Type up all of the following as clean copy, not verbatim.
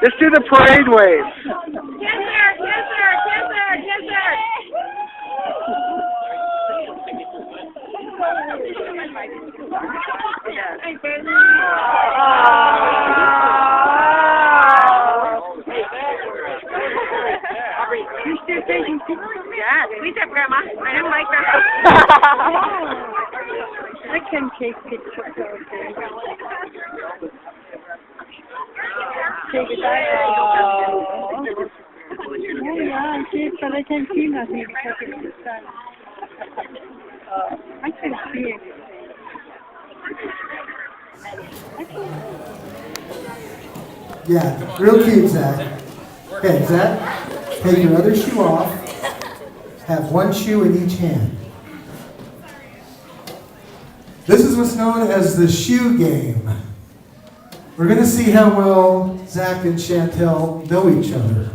Just do the parade wave. Yeah, sweet up, Grandma. I am like that. I can take pictures of it. Take it out. Oh yeah, I did, but I can't see nothing because it's the sun. I can see it. Yeah, real cute, Zach. Okay, Zach, take your other shoe off. Have one shoe in each hand. This is what's known as the shoe game. We're going to see how well Zach and Chantelle know each other.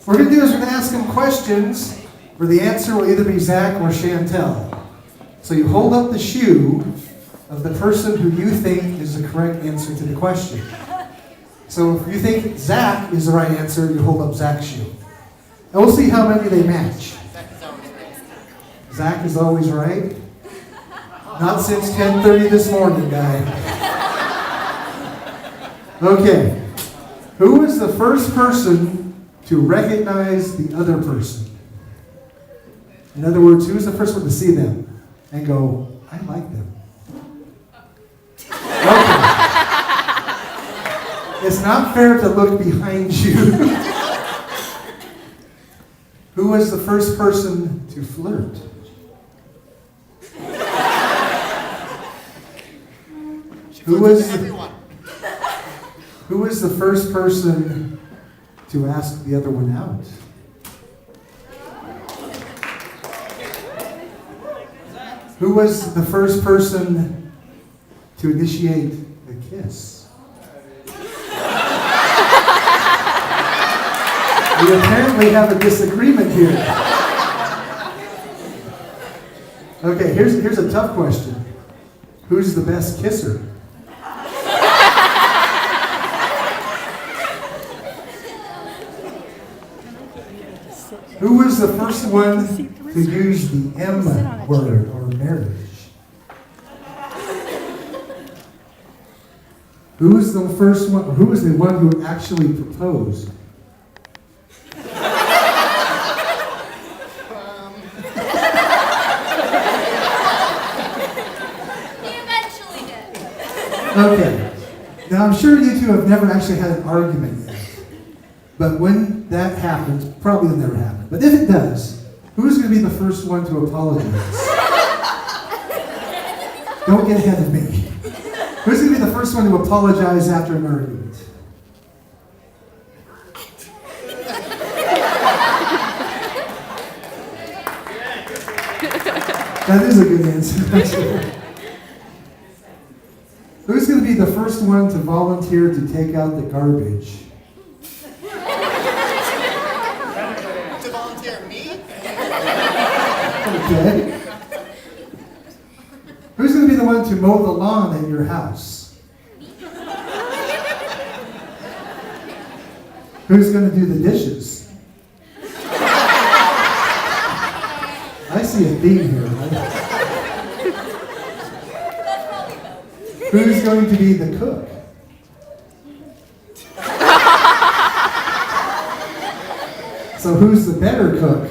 What we're going to do is we're going to ask them questions where the answer will either be Zach or Chantelle. So you hold up the shoe of the person who you think is the correct answer to the question. So if you think Zach is the right answer, you hold up Zach's shoe. And we'll see how many they match. Zach is always right? Not since 10:30 this morning, guy. Okay. Who is the first person to recognize the other person? In other words, who is the first one to see them and go, I like them? Okay. It's not fair to look behind you. Who was the first person to flirt? Who was the first person to ask the other one out? Who was the first person to initiate a kiss? We apparently have a disagreement here. Okay, here's a tough question. Who's the best kisser? Who was the first one to use the M word or marriage? Who was the first one? Who was the one who actually proposed? Okay. Now I'm sure you two have never actually had an argument yet. But when that happens, probably it'll never happen. But if it does, who's going to be the first one to apologize? Don't get ahead of me. Who's going to be the first one to apologize after an argument? That is a good answer. Who's going to be the first one to volunteer to take out the garbage? To volunteer me? Okay. Who's going to be the one to mow the lawn at your house? Who's going to do the dishes? I see a theme here, right? Who's going to be the cook? So who's the better cook?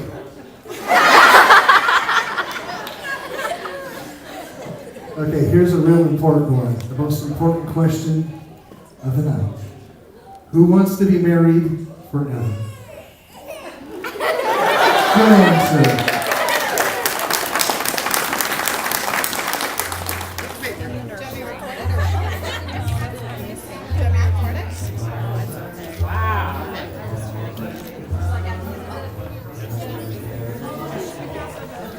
Okay, here's a real important one. The most important question of the night. Who wants to be married forever? Good answer.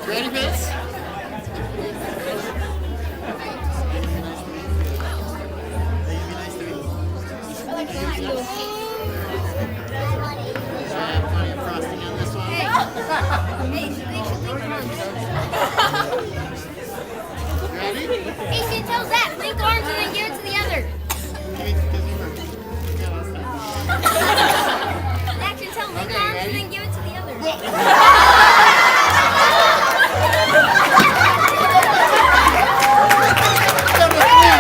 Ready for this? Plenty of frosting on this one. Hey, Chantelle, Zach, link arms and then give it to the other. Zach, Chantelle, link arms and then give it to the other.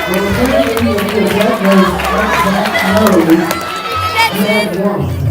Well, the first thing is that was warm.